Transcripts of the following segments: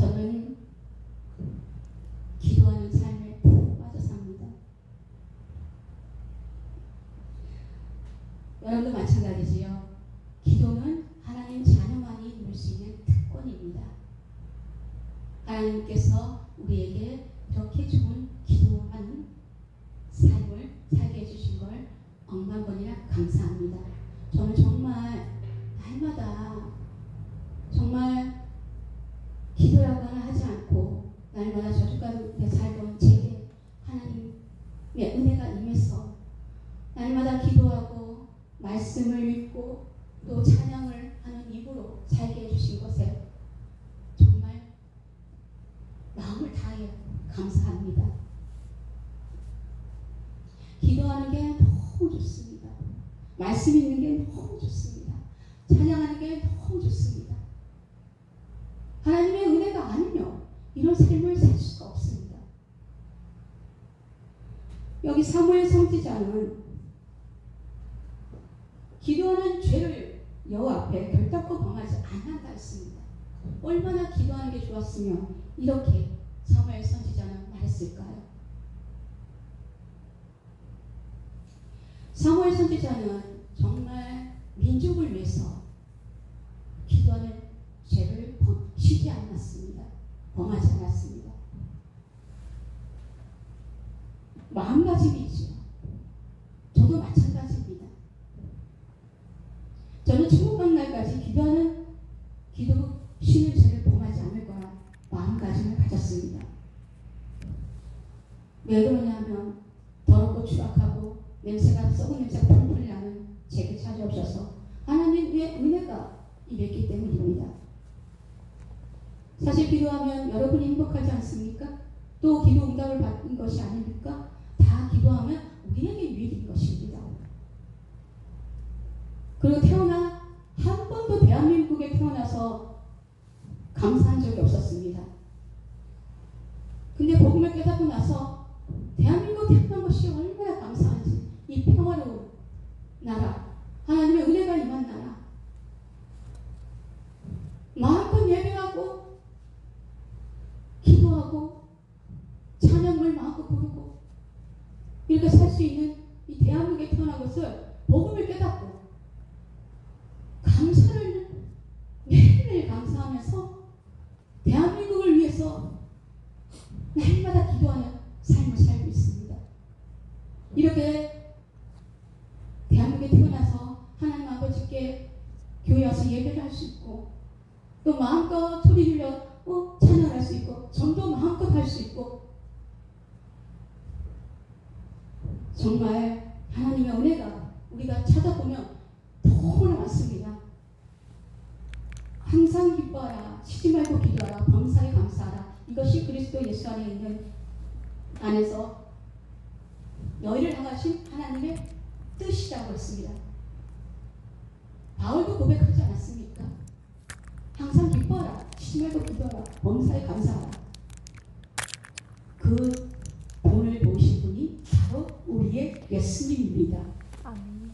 저는 기도하는 삶에 푹 빠져 삽니다. 여러분도 마찬가지지요. 기도는 하나님 자녀만이 누릴 수 있는 특권입니다. 하나님께서 우리에게 이렇게 좋은 기도하는 삶을 살게 해주신 걸 억만 번이나 감사합니다. 저는 정말 날마다 정말 기도라고 하나 하지 않고 날마다 저주가운데 살던 제게 하나님의 은혜가 임해서 날마다 기도하고 말씀을 읽고 또 찬양을 하는 입으로 살게 해주신 것에 정말 마음을 다해 감사합니다. 기도하는 게 너무 좋습니다. 말씀 읽는 게 너무 좋습니다. 찬양하는 게 너무 좋습니다. 하나님의 은혜가 아니면 이런 삶을 살 수가 없습니다. 여기 사무엘 선지자는 기도하는 죄를 여호와 앞에 결단코 범하지 않는다 했습니다. 얼마나 기도하는 게 좋았으면 이렇게 사무엘 선지자는 말했을까요? 사무엘 선지자는 정말 민족을 위해서 기도하는 죄를 쉬지 않았습니다. 범하지 않았습니다. 마음가짐이지요. 저도 마찬가지입니다. 저는 천국 간 날까지 기도 쉬는 죄를 범하지 않을 거라 마음가짐을 가졌습니다. 왜 그러냐면 더럽고 추악하고 냄새가 썩은 냄새가 펑펑 나는 제게 찾아오셔서 하나님의 은혜가 임했기 때문입니다. 사실 기도하면 여러분이 행복하지 않습니까? 또 기도 응답을 받은 것이 아닙니까? 다 기도하면 우리에게 유익인 것입니다. 그리고 한 번도 대한민국에 태어나서 감사한 적이 없었습니다. 근데 복음을 깨닫고 나서 대한민국에 태어난 것이 얼마나 감사한지, 이 평화로운 나라, 하나님의 은혜가 임한 나라, 마음껏 예배하고 기도하고 찬양을 마음껏 부르고 이렇게 살 수 있는 이 대한민국에 태어난 것을 복음을 깨닫고 감사를 매일매일 감사하면서 대한민국을 위해서 날마다 기도하는 삶을 살고 있습니다. 이렇게 대한민국에 태어나서 하나님 아버지께 교회 와서 예배를 할 수 있고 또 마음껏 소리 질러 찬양할 수 있고 전도 마음껏 할 수 있고 정말 하나님의 은혜가 우리가 찾아보면 너무나 많습니다. 항상 기뻐하라, 쉬지 말고 기도하라, 범사에 감사하라. 이것이 그리스도 예수 안에 있는 안에서 너희를 향하신 하나님의 뜻이라고 했습니다. 바울도 고백하지 않았습니까? 항상 기뻐하라, 쉬지 말고 기도하라, 범사에 감사하라. 그 본을 보신 분이 바로 우리의 예수님입니다. 아멘.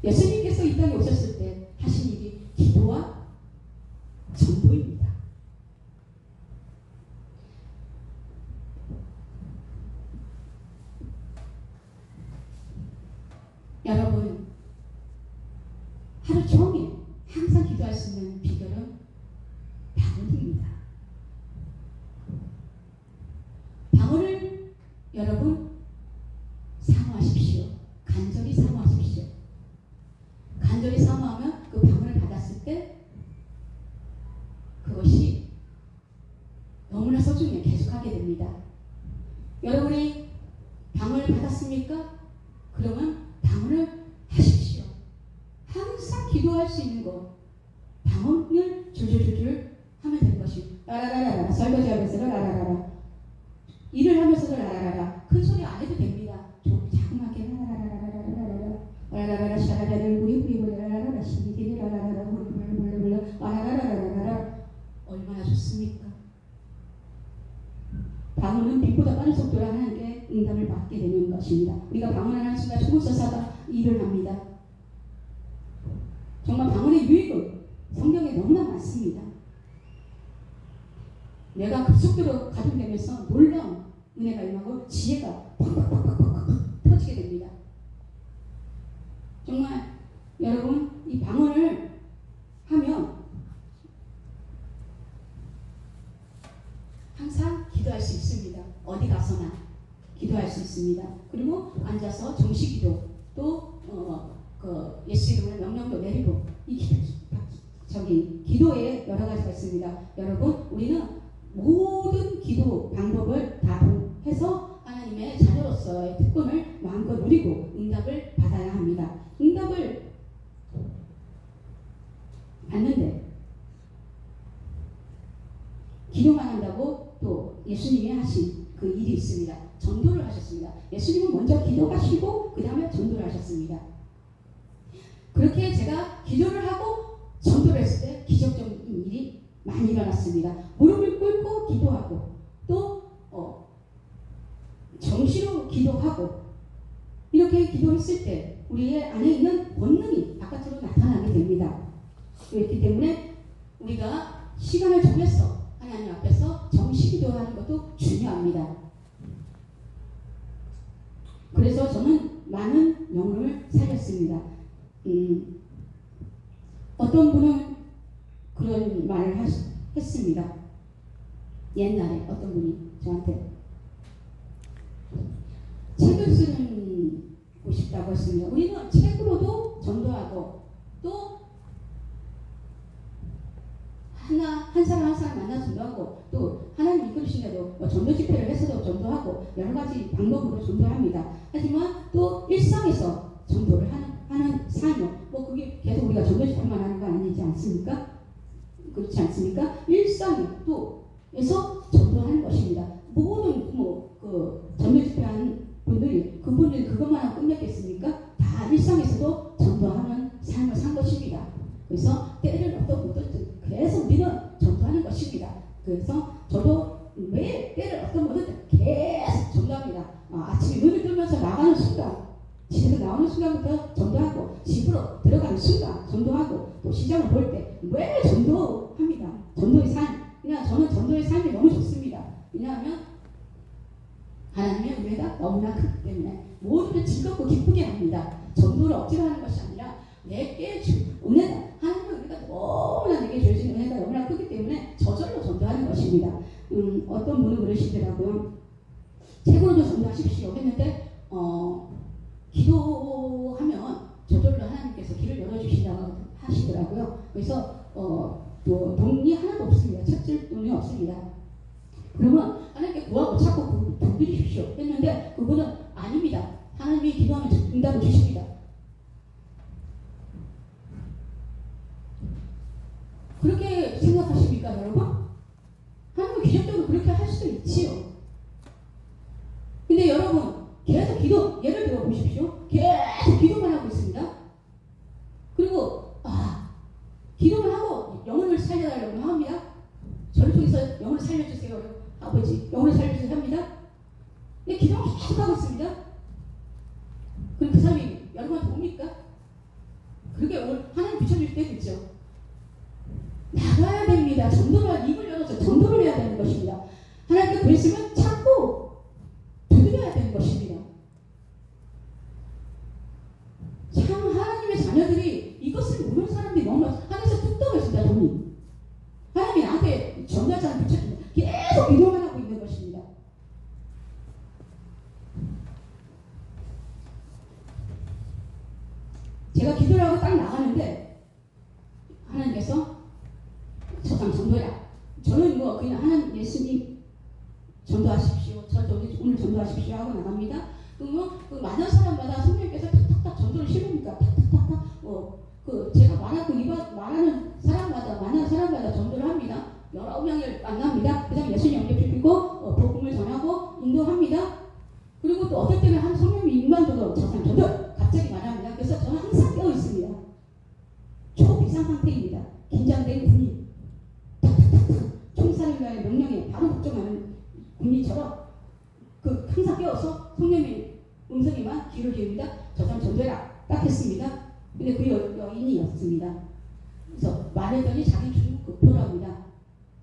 예수님께서 이 땅에 오셨을 때 하신 일이 기도와 전도입니다. 여러분, 하루 종일 항상 기도할 수 있는 비결은 방언입니다. 방언을 여러분 사모하십시오. 간절히 사모하십시오. 간절히 사모하면 그 방언을 받았을 때 그것이 너무나 소중해 계속하게 됩니다. 여러분이 방언을 받았습니까? 그러면 방언을 하십시오. 항상 기도할 수 있는 것, 방언을 줄줄줄줄 하면 되는 것이 라라라라, 설거지하면서도 라라라라, 일을 하면서도 라라라라, 큰 소리 안 해도 됩니다. 자그맣게 라라라라라라라라, 라라라라, 샤라라를 우리우리 라라라라, 시기리 라라라라, 물물물물 라라라라라라. 얼마나 좋습니까? 방언은 빛보다 빠른 속도로 하나님께 응답을 받게 되는 것입니다. 우리가 방언하는 순간 초고서사가 일을 합니다. 정말 방언의 유익은 성경에 너무나 많습니다. 뇌가 급속도로 가동되면서 놀라운 은혜가 임하고 지혜가 팍팍팍팍팍 터지게 됩니다. 정말 여러분 이 방언을 하면 항상 기도할 수 있습니다. 어디 가서나 기도할 수 있습니다. 그리고 앉아서 정식기도 또 예수 이름으로 명령도 내리고 기도에 여러 가지가 있습니다. 여러분 우리는 모든 기도 방법을 다 해서 하나님의 자녀로서의 특권을 마음껏 누리고 응답을 받아야 합니다. 응답을 받는데 기도만 한다고 또 예수님이 하신 그 일이 있습니다. 전도를 하셨습니다. 예수님은 먼저 기도하시고 그 다음에 전도를 하셨습니다. 그렇게 제가 기도를 하고 전도를 했을 때 기적적인 일이 많이 일어났습니다. 무릎을 꿇고 기도하고 또 정시로 기도하고 이렇게 기도했을 때 우리의 안에 있는 본능이 바깥으로 나타나게 됩니다. 그렇기 때문에 우리가 시간을 정해서 하나님 앞에서 정시 기도하는 것도 중요합니다. 그래서 저는 많은 영혼을 살렸습니다. 어떤 분은 그런 말을 했습니다. 옛날에 어떤 분이 저한테 책을 쓰고 싶다고 했습니다. 우리는 책으로도 전도하고 또 한 사람 만나 전도하고 또 하나님 이끌으신 대로 전도 집회를 해서도 전도하고 여러 가지 방법으로 전도합니다. 하지만 또 일상에서 전도를 하는 삶은 그게 계속 우리가 전도 집회만 하는 거 아니지 않습니까? 그렇지 않습니까? 일상에 또에서 전도하는 것입니다. 모든 전도 집회하는 그분들이 그것만 하고 끝냈겠습니까? 다 일상에서도 전도하는 삶을 산 것입니다. 그래서 때를 어떤 계속 우리는 전도하는 것입니다. 그래서 저도 매일 때를 어떤 모든 계속 전도합니다. 아침에 눈을 뜨면서 나가는 순간, 집에서 나오는 순간부터 전도하고 집으로 들어가는 순간 전도하고 또 시장을 볼 때 매일 전도합니다. 전도의 삶. 그냥 저는 전도의 삶이 너무 좋습니다. 왜냐하면 하나님의 은혜가 너무나 크기 때문에 모두를 즐겁고 기쁘게 합니다. 전도를 억지로 하는 것이 아니라 내게 준 은혜가 하나님의 은혜가 너무나 내게 주신 은혜가 너무나 크기 때문에 저절로 전도하는 것입니다. 어떤 분은 그러시더라고요. 책으로도 전도하십시오 했는데 기도하면 저절로 하나님께서 길을 열어주신다고 하시더라고요. 그래서 또 돈이 하나도 없습니다. 책줄 돈이 없습니다. 그러면 하나님께 구하고 찾고 부드리십시오 했는데 그분은 아닙니다. 하나님이 기도하면 응답을 주십니다. 그렇게 생각하십니까 여러분? 하나님은 기적적으로 그렇게 할 수도 있지요. 근데 여러분 계속 예를 들어 보십시오. 계속 기도만 하고 있습니다. 그리고 기도만 하고 영혼을 살려달라고 합니다. 저를 통해서 영혼을 살려주세요. 아버지 영혼을 살려주세요 합니다. 근데 기도만 계속 하고 있습니다. 그럼 그 사람이 여러분한테 옵니까? 그렇게 하나님 붙여줄 때도 있죠. 나가야 됩니다. 입을 열어서 전도를 해야 되는 것입니다. 하나님께 그랬으면 찾고 두드려야 되는 것입니다. 참 하나님의 자녀들이 이것을 모르는 사람들이 너무 하늘에서 뚝 떨어진다. 돈이 하나님이 나한테 전도자를 붙여줍니다. 계속 기도만 하고 있는 것입니다. 제가 기도를 하고 딱 나가는데 하나님께서 저장 전도야. 저는 그냥 하나님 예수님 전도하십시오. 오늘 전도하십시오 하고 나갑니다. 그러면 많은 사람마다 성령께서 탁탁탁 전도를 실습니까? 탁탁탁탁 제가 말하는 사람마다 전도를 합니다. 여러 명을 만납니다. 그 다음에 예수님 영접시키고 복음을 전하고 인도합니다. 그리고 또 어떨 때는 한 성령이 인간적으로 저장 전도 갑자기 말합니다. 그래서 저는 항상 깨어 있습니다. 초비상 상태입니다. 긴장된 군인. 총살인가의 명령에 바로 복종하는 군인처럼 항상 깨어서 성령의 음성에만 귀를 기울입니다. 저 사람 전도해라 딱 했습니다. 근데 그 여인이었습니다. 그래서 말했더니 자기 중국 교라고 합니다.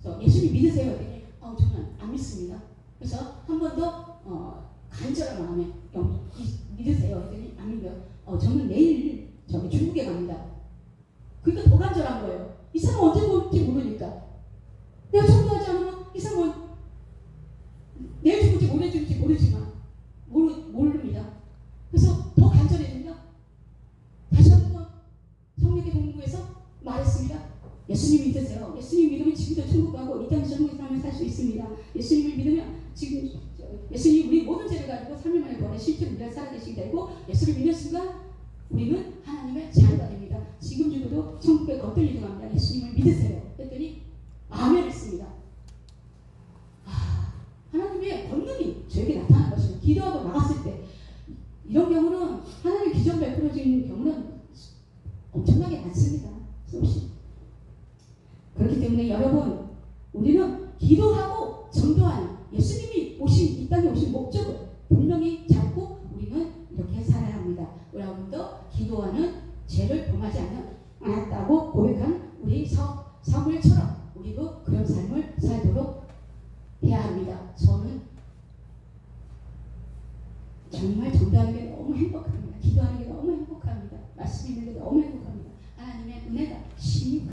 그래서 예수님 믿으세요 했더니 저는 안 믿습니다. 그래서 한 번 더 간절한 마음에 믿으세요. 했더니 안 믿어요. 저는 내일 저기 중국에 갑니다. 그러니까 더 간절한 거예요. 이 사람 언제 볼지 모르니까. 내가 전도하지 않으면 이 사람은 내일 죽을지 모레 죽을지 모르지만 모릅니다. 그래서 더 간절해집니다. 다시 한번 성령의 동부에서 말했습니다. 예수님 믿으세요. 예수님 믿으면 지금도 천국 가고 이 땅에서 천국에 살 수 있습니다. 예수님을 믿으면 지금 예수님 우리 모든 죄를 가지고 3일 만에 버려 실제로 우리가 살아계시게 되고 예수를 믿는 순간 우리는 하나님의 자녀가 됩니다. 지금 죽어도 천국에 거들리고 갑니다. 예수님을 믿으세요. 했더니 아멘 했습니다. 하나님의 권능이 저에게 나타난 것입니다. 기도하고 나갔을 때 이런 경우는 하나님의 기적 베풀어지는 경우는 엄청나게 많습니다. 수없이. 그렇기 때문에 여러분 우리는 기도하고 전도하는 예수님이 이 땅에 오신 목적을 분명히 잡고 우리는 이렇게 살아야 합니다. 여러분도 기도하는 죄를 범하지 않았다고 고백한 우리 사무엘처럼 우리도 그런 삶을 살도록 해야 합니다. 저는 정말 전도하는 게 너무 행복합니다. 기도하는 게 너무 행복합니다. 말씀 읽는 게 너무 행복합니다. 하나님의 은혜가 심히